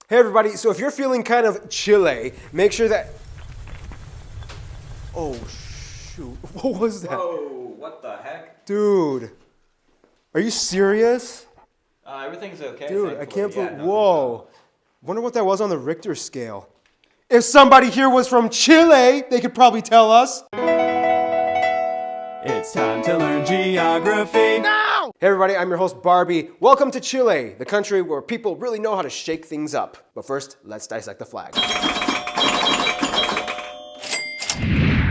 Hey everybody, so if you're feeling kind of Chile, make sure that... Oh shoot, what was that? Whoa, what the heck? Dude, are you serious? Everything's okay. Dude, I can't thankfully. believe, whoa. Wonder what that was on the Richter scale. If somebody here was from Chile, they could probably tell us. It's time to learn geography. Now! Hey everybody, I'm your host Barbie. Welcome to Chile, the country where people really know how to shake things up. But first, let's dissect the flag.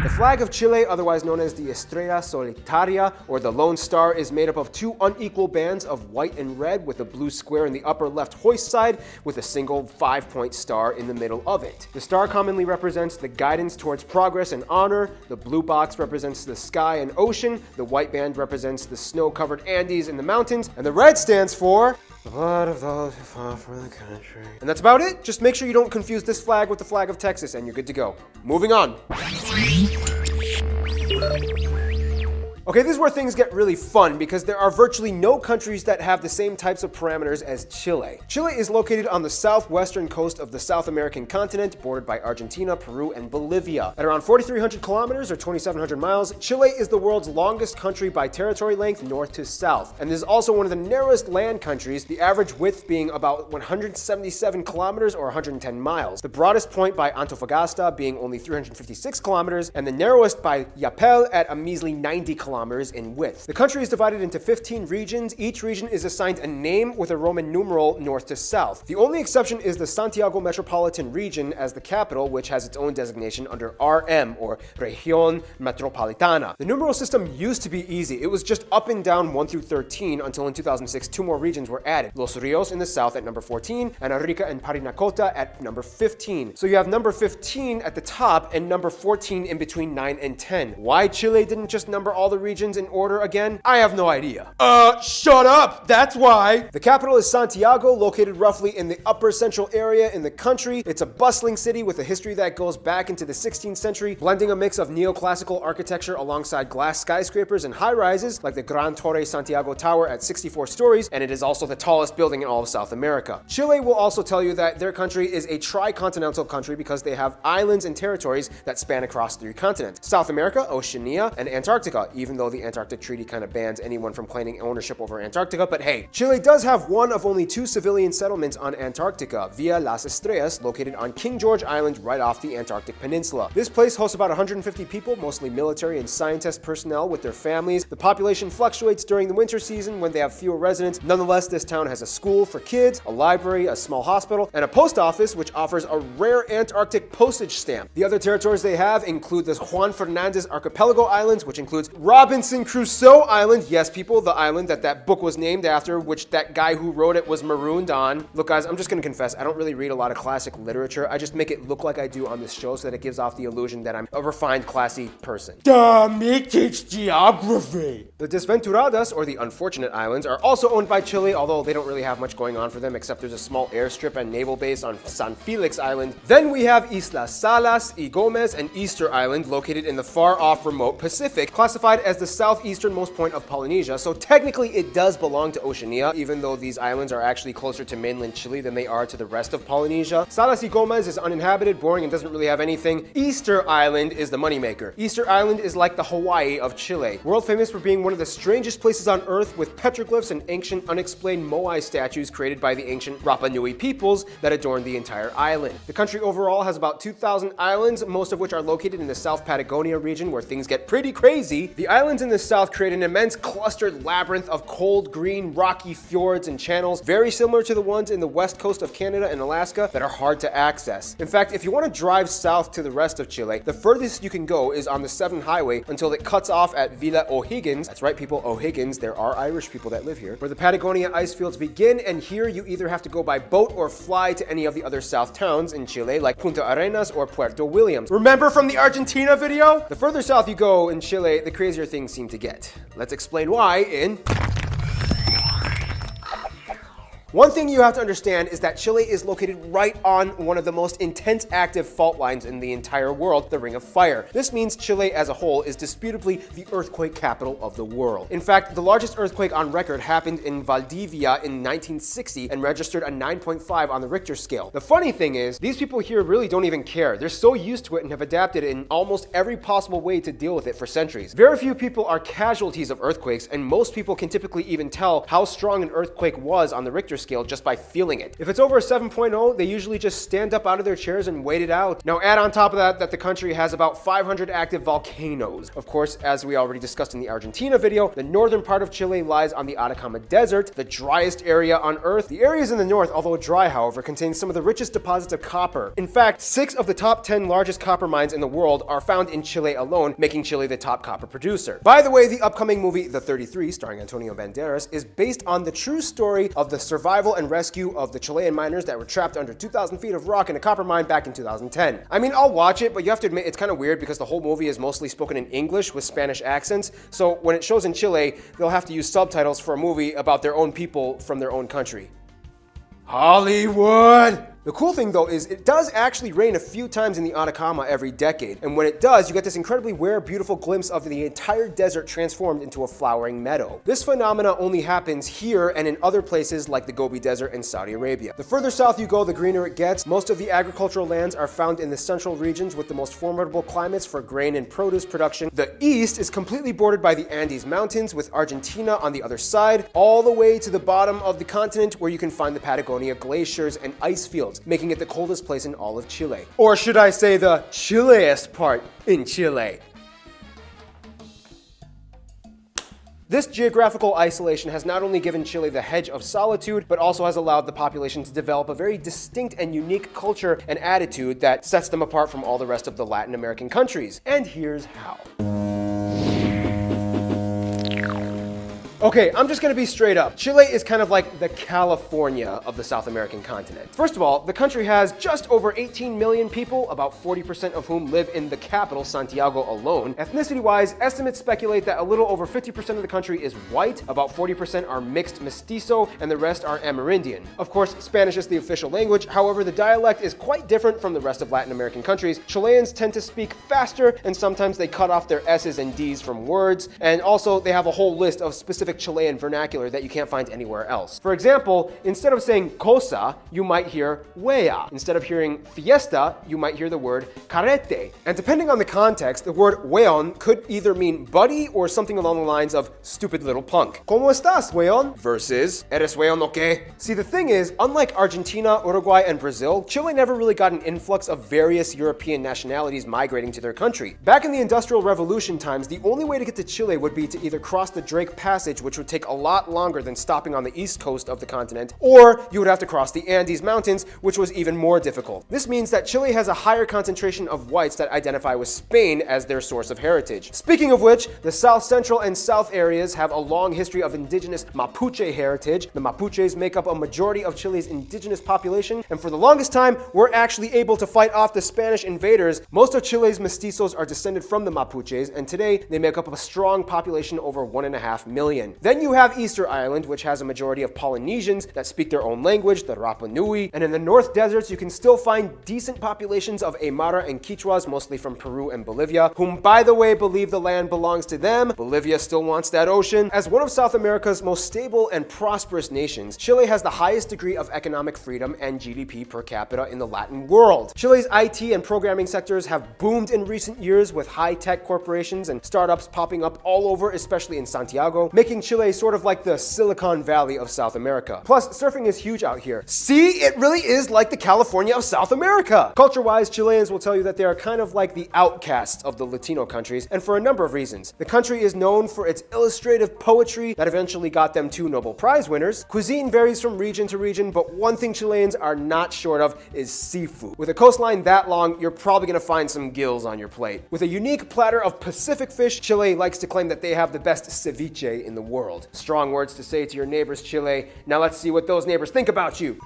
The flag of Chile, otherwise known as the Estrella Solitaria, or the Lone Star, is made up of two unequal bands of white and red with a blue square in the upper left hoist side with a single 5-point star in the middle of it. The star commonly represents the guidance towards progress and honor, the blue box represents the sky and ocean, the white band represents the snow-covered Andes and the mountains, and the red stands for the blood of those who fought for the country. And that's about it. Just make sure you don't confuse this flag with the flag of Texas and you're good to go. Moving on. Okay, this is where things get really fun because there are virtually no countries that have the same types of parameters as Chile. Chile is located on the southwestern coast of the South American continent, bordered by Argentina, Peru, and Bolivia. At around 4,300 kilometers or 2,700 miles, Chile is the world's longest country by territory length north to south. And this is also one of the narrowest land countries, the average width being about 177 kilometers or 110 miles. The broadest point by Antofagasta being only 356 kilometers, and the narrowest by Yapel at a measly 90 kilometers in width. The country is divided into 15 regions. Each region is assigned a name with a Roman numeral north to south. The only exception is the Santiago Metropolitan Region as the capital, which has its own designation under RM, or Región Metropolitana. The numeral system used to be easy. It was just up and down 1 through 13 until in 2006 two more regions were added. Los Rios in the south at number 14 and Arica and Parinacota at number 15. So you have number 15 at the top and number 14 in between 9 and 10. Why Chile didn't just number all the regions in order again? I have no idea. Shut up! That's why! The capital is Santiago, located roughly in the upper central area in the country. It's a bustling city with a history that goes back into the 16th century, blending a mix of neoclassical architecture alongside glass skyscrapers and high-rises like the Gran Torre Santiago Tower at 64 stories, and it is also the tallest building in all of South America. Chile will also tell you that their country is a tri-continental country because they have islands and territories that span across 3 continents: South America, Oceania, and Antarctica, even though the Antarctic Treaty kind of bans anyone from claiming ownership over Antarctica. But hey, Chile does have one of only 2 civilian settlements on Antarctica, Villa Las Estrellas, located on King George Island right off the Antarctic Peninsula. This place hosts about 150 people, mostly military and scientist personnel with their families. The population fluctuates during the winter season when they have fewer residents. Nonetheless, this town has a school for kids, a library, a small hospital, and a post office which offers a rare Antarctic postage stamp. The other territories they have include the Juan Fernandez Archipelago Islands, which includes Robinson Crusoe Island. Yes, people, the island that book was named after, which that guy who wrote it was marooned on. Look, guys, I'm just gonna confess, I don't really read a lot of classic literature. I just make it look like I do on this show so that it gives off the illusion that I'm a refined, classy person. Me teach geography. The Desventuradas, or the Unfortunate Islands, are also owned by Chile, although they don't really have much going on for them except there's a small airstrip and naval base on San Felix Island. Then we have Islas Salas, Y Gomez, and Easter Island, located in the far-off remote Pacific, classified as the southeasternmost point of Polynesia, so technically it does belong to Oceania, even though these islands are actually closer to mainland Chile than they are to the rest of Polynesia. Salas y Gomez is uninhabited, boring, and doesn't really have anything. Easter Island is the moneymaker. Easter Island is like the Hawaii of Chile, world famous for being one of the strangest places on Earth with petroglyphs and ancient unexplained moai statues created by the ancient Rapa Nui peoples that adorn the entire island. The country overall has about 2,000 islands, most of which are located in the South Patagonia region where things get pretty crazy. The islands in the south create an immense clustered labyrinth of cold green rocky fjords and channels, very similar to the ones in the west coast of Canada and Alaska that are hard to access. In fact, if you want to drive south to the rest of Chile, the furthest you can go is on the 7 Highway until it cuts off at Villa O'Higgins. That's right, people, O'Higgins. There are Irish people that live here, where the Patagonia ice fields begin, and here you either have to go by boat or fly to any of the other south towns in Chile, like Punta Arenas or Puerto Williams. Remember from the Argentina video? The further south you go in Chile, the crazier things seem to get. Let's explain why in... One thing you have to understand is that Chile is located right on one of the most intense active fault lines in the entire world, the Ring of Fire. This means Chile as a whole is disputably the earthquake capital of the world. In fact, the largest earthquake on record happened in Valdivia in 1960 and registered a 9.5 on the Richter scale. The funny thing is, these people here really don't even care. They're so used to it and have adapted in almost every possible way to deal with it for centuries. Very few people are casualties of earthquakes, and most people can typically even tell how strong an earthquake was on the Richter scale just by feeling it. If it's over a 7.0, they usually just stand up out of their chairs and wait it out. Now add on top of that the country has about 500 active volcanoes. Of course, as we already discussed in the Argentina video, the northern part of Chile lies on the Atacama Desert, the driest area on Earth. The areas in the north, although dry, however, contain some of the richest deposits of copper. In fact, 6 of the top 10 largest copper mines in the world are found in Chile alone, making Chile the top copper producer. By the way, the upcoming movie The 33, starring Antonio Banderas, is based on the true story of the survival and rescue of the Chilean miners that were trapped under 2,000 feet of rock in a copper mine back in 2010. I mean, I'll watch it, but you have to admit it's kind of weird because the whole movie is mostly spoken in English with Spanish accents, so when it shows in Chile, they'll have to use subtitles for a movie about their own people from their own country. Hollywood! The cool thing though is it does actually rain a few times in the Atacama every decade, and when it does, you get this incredibly rare, beautiful glimpse of the entire desert transformed into a flowering meadow. This phenomena only happens here and in other places like the Gobi Desert in Saudi Arabia. The further south you go, the greener it gets. Most of the agricultural lands are found in the central regions with the most formidable climates for grain and produce production. The east is completely bordered by the Andes Mountains, with Argentina on the other side, all the way to the bottom of the continent where you can find the Patagonia glaciers and ice fields, making it the coldest place in all of Chile. Or should I say the chilliest part in Chile. This geographical isolation has not only given Chile the hedge of solitude, but also has allowed the population to develop a very distinct and unique culture and attitude that sets them apart from all the rest of the Latin American countries. And here's how. Okay, I'm just gonna be straight up. Chile is kind of like the California of the South American continent. First of all, the country has just over 18 million people, about 40% of whom live in the capital, Santiago alone. Ethnicity-wise, estimates speculate that a little over 50% of the country is white, about 40% are mixed mestizo, and the rest are Amerindian. Of course, Spanish is the official language, however, the dialect is quite different from the rest of Latin American countries. Chileans tend to speak faster, and sometimes they cut off their S's and D's from words, and also they have a whole list of specific Chilean vernacular that you can't find anywhere else. For example, instead of saying cosa, you might hear wea. Instead of hearing fiesta, you might hear the word carrete. And depending on the context, the word weon could either mean buddy or something along the lines of stupid little punk. ¿Cómo estás, weon? Versus ¿Eres weon o qué? See, the thing is, unlike Argentina, Uruguay, and Brazil, Chile never really got an influx of various European nationalities migrating to their country. Back in the Industrial Revolution times, the only way to get to Chile would be to either cross the Drake Passage, which would take a lot longer than stopping on the east coast of the continent, or you would have to cross the Andes Mountains, which was even more difficult. This means that Chile has a higher concentration of whites that identify with Spain as their source of heritage. Speaking of which, the South Central and South areas have a long history of indigenous Mapuche heritage. The Mapuches make up a majority of Chile's indigenous population, and for the longest time, were actually able to fight off the Spanish invaders. Most of Chile's mestizos are descended from the Mapuches, and today they make up a strong population over 1.5 million. Then you have Easter Island, which has a majority of Polynesians that speak their own language, the Rapa Nui, and in the North Deserts you can still find decent populations of Aymara and Quichuas, mostly from Peru and Bolivia, whom by the way believe the land belongs to them. Bolivia still wants that ocean. As one of South America's most stable and prosperous nations, Chile has the highest degree of economic freedom and GDP per capita in the Latin world. Chile's IT and programming sectors have boomed in recent years, with high-tech corporations and startups popping up all over, especially in Santiago, making Chile sort of like the Silicon Valley of South America. Plus, surfing is huge out here. See, it really is like the California of South America. Culture-wise, Chileans will tell you that they are kind of like the outcasts of the Latino countries, and for a number of reasons. The country is known for its illustrative poetry that eventually got them 2 Nobel Prize winners. Cuisine varies from region to region, but one thing Chileans are not short of is seafood. With a coastline that long, you're probably gonna find some gills on your plate. With a unique platter of Pacific fish, Chile likes to claim that they have the best ceviche in the world. Strong words to say to your neighbors, Chile. Now let's see what those neighbors think about you.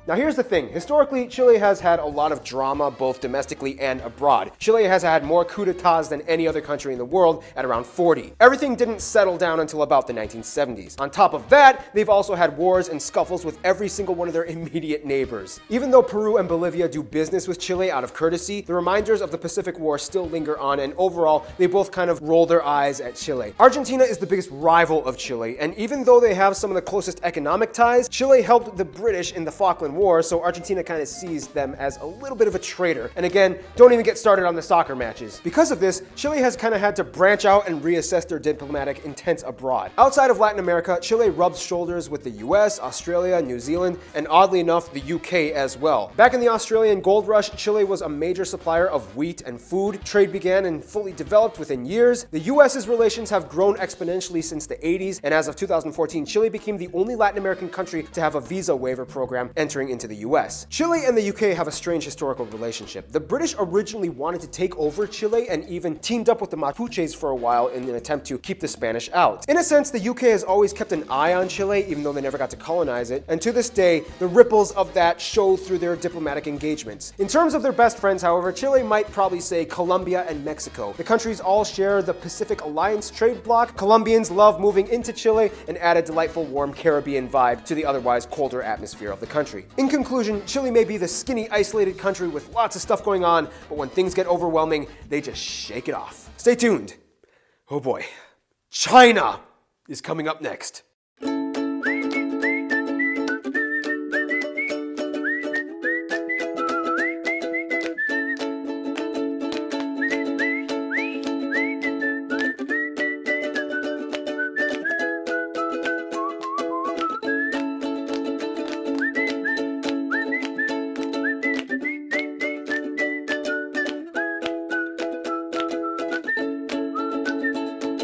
Now here's the thing, historically, Chile has had a lot of drama both domestically and abroad. Chile has had more coups d'etats than any other country in the world at around 40. Everything didn't settle down until about the 1970s. On top of that, they've also had wars and scuffles with every single one of their immediate neighbors. Even though Peru and Bolivia do business with Chile out of courtesy, the reminders of the Pacific War still linger on, and overall, they both kind of roll their eyes at Chile. Argentina is the biggest rival of Chile, and even though they have some of the closest economic ties, Chile helped the British in the Falkland War, so Argentina kind of sees them as a little bit of a traitor. And again, don't even get started on the soccer matches. Because of this, Chile has kind of had to branch out and reassess their diplomatic intents abroad. Outside of Latin America, Chile rubs shoulders with the US, Australia, New Zealand, and oddly enough, the UK as well. Back in the Australian gold rush, Chile was a major supplier of wheat and food. Trade began and fully developed within years. The US's relations have grown exponentially since the 80s, and as of 2014, Chile became the only Latin American country to have a visa waiver program entering into the US. Chile and the UK have a strange historical relationship. The British originally wanted to take over Chile and even teamed up with the Mapuches for a while in an attempt to keep the Spanish out. In a sense, the UK has always kept an eye on Chile, even though they never got to colonize it, and to this day, the ripples of that show through their diplomatic engagements. In terms of their best friends, however, Chile might probably say Colombia and Mexico. The countries all share the Pacific Alliance trade bloc. Colombians love moving into Chile and add a delightful warm Caribbean vibe to the otherwise colder atmosphere of the country. In conclusion, Chile may be the skinny, isolated country with lots of stuff going on, but when things get overwhelming, they just shake it off. Stay tuned. Oh boy. China is coming up next.